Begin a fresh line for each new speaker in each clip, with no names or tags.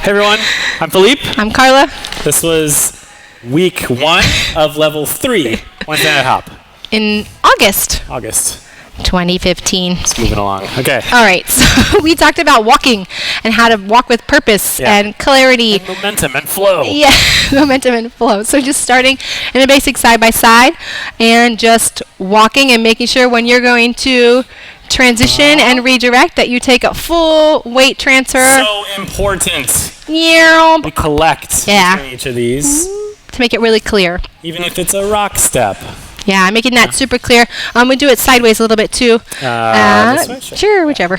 Hey everyone, I'm Philippe.
I'm Carla.
This was week 1 of level 3 Wednesday Night Hop.
In August 2015.
It's moving along. Okay.
All right, so we talked about walking and how to walk with purpose and clarity.
And momentum and flow.
Yeah, momentum and flow. So just starting in a basic side by side and just walking and making sure when you're going to transition and redirect that you take a full weight transfer.
So important.
Yeah.
We collect between each of these.
To make it really clear.
Even if it's a rock step.
Yeah, making that super clear. We do it sideways a little bit too.
This way?
Sure, whichever.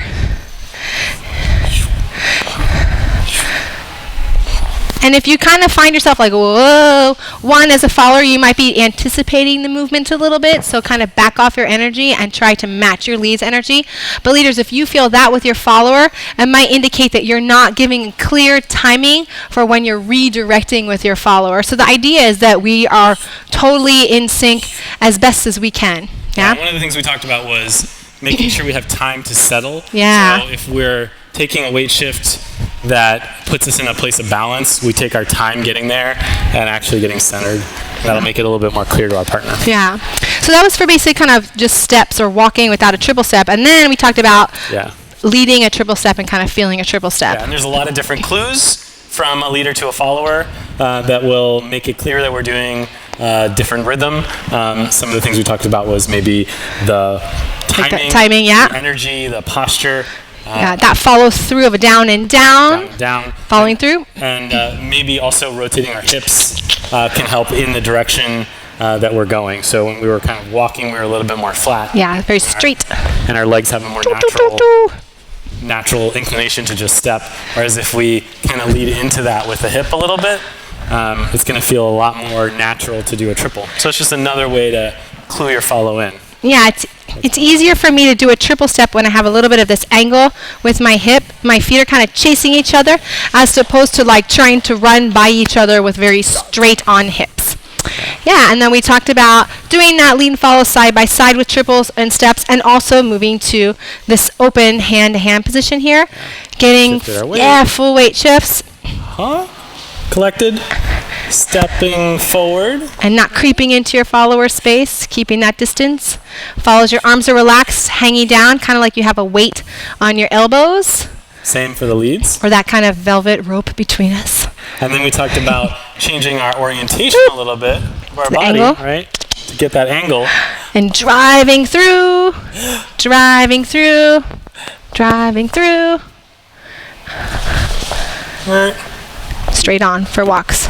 And if you kind of find yourself like, whoa, one, as a follower, you might be anticipating the movement a little bit, so kind of back off your energy and try to match your lead's energy. But leaders, if you feel that with your follower, it might indicate that you're not giving clear timing for when you're redirecting with your follower. So the idea is that we are totally in sync as best as we can. Yeah?
One of the things we talked about was making sure we have time to settle.
Yeah.
So if we're taking a weight shift that puts us in a place of balance, we take our time getting there and actually getting centered. That'll make it a little bit more clear to our partner.
Yeah. So that was for basic kind of just steps or walking without a triple step. And then we talked about leading a triple step and kind of feeling a triple step.
Yeah, and there's a lot of different clues from a leader to a follower that will make it clear that we're doing different rhythm. Some of the things we talked about was maybe the timing, the energy, the posture.
That follows through of a down and down.
Down.
Following through.
And maybe also rotating our hips can help in the direction that we're going. So when we were kind of walking, we were a little bit more flat.
Yeah, very straight.
And our legs have a more natural inclination to just step. Whereas if we kind of lead into that with the hip a little bit, it's going to feel a lot more natural to do a triple. So it's just another way to clue your follow in.
Yeah, it's easier for me to do a triple step when I have a little bit of this angle with my hip. My feet are kind of chasing each other as opposed to like trying to run by each other with very straight on hips. Yeah, and then we talked about doing that lead and follow side by side with triples and steps, and also moving to this open hand-to-hand position here. Getting full weight shifts.
Collected, stepping forward.
And not creeping into your follower space, keeping that distance. Follows your arms are relaxed, hanging down, kind of like you have a weight on your elbows.
Same for the leads.
Or that kind of velvet rope between us.
And then we talked about changing our orientation a little bit of our body, right? To get that angle.
And driving through, driving through, driving through. Straight on for walks.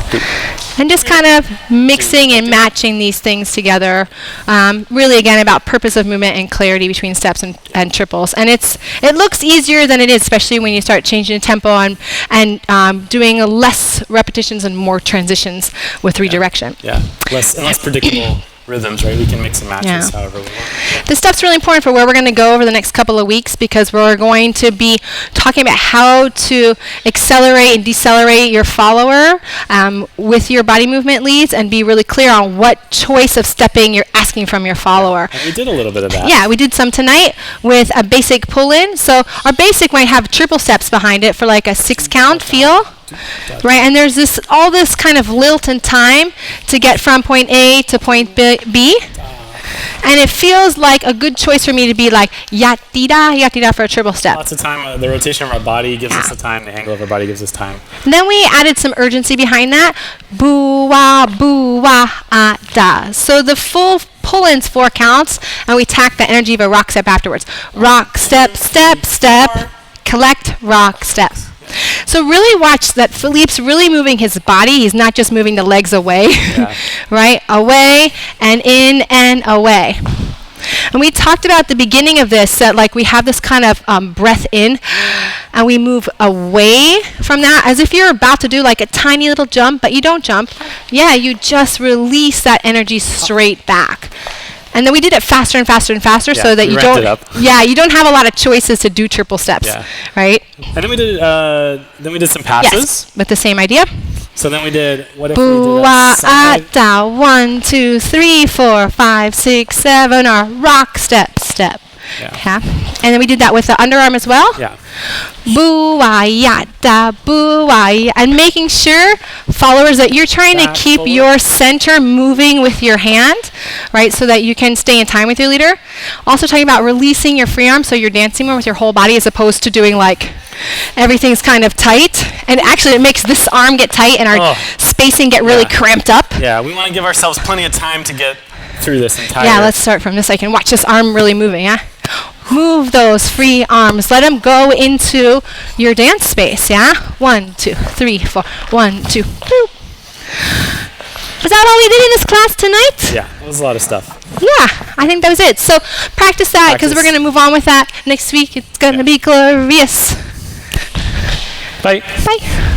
And just kind of mixing and matching these things together. Really, again, about purpose of movement and clarity between steps and triples. And it looks easier than it is, especially when you start changing the tempo and doing less repetitions and more transitions with redirection.
Yeah, less predictable rhythms, right? We can mix and matches however we want.
This stuff's really important for where we're going to go over the next couple of weeks, because we're going to be talking about how to accelerate and decelerate your follower with your body movement leads, and be really clear on what choice of stepping you're asking from your follower.
And we did a little bit of that.
Yeah, we did some tonight with a basic pull-in. So our basic might have triple steps behind it for like a 6-count feel. Right, and there's all this kind of lilt and time to get from point A to point B. And it feels like a good choice for me to be like yatida for a triple step.
Lots of time. The rotation of our body gives us the time. The angle of our body gives us time.
And then we added some urgency behind that. Boo-wah, boo-wah-ah-da. So the full pull-in's 4 counts, and we tack the energy of a rock step afterwards. Rock, step, step, step. Collect, rock, step. So really watch that Philippe's really moving his body. He's not just moving the legs away, right? Away and in and away. And we talked about at the beginning of this that like we have this kind of breath in, and we move away from that as if you're about to do like a tiny little jump, but you don't jump. Yeah, you just release that energy straight back. And then we did it faster and faster and faster, so that you don't have a lot of choices to do triple steps, right?
And then we did some passes.
Yes, with the same idea.
So then we did, what if we did a side?
1, 2, 3, 4, 5, 6, 7, or rock, step, step. Yeah. And then we did that with the underarm as well.
Yeah.
Boo-wah-ya-da, boo-wah-ya. And making sure, followers, that you're trying to keep your center moving with your hand, right, so that you can stay in time with your leader. Also talking about releasing your free arm, so you're dancing more with your whole body as opposed to doing like everything's kind of tight. And actually it makes this arm get tight and our spacing get really cramped up.
Yeah, we want to give ourselves plenty of time to get through this entire...
Yeah, let's start from this. So I can watch this arm really moving, yeah? Move those free arms. Let them go into your dance space, yeah? 1, 2, 3, 4. 1, 2, boop. Was that all we did in this class tonight?
Yeah, it was a lot of stuff.
Yeah, I think that was it. So practice that, because we're going to move on with that next week. It's going to be glorious.
Bye.
Bye.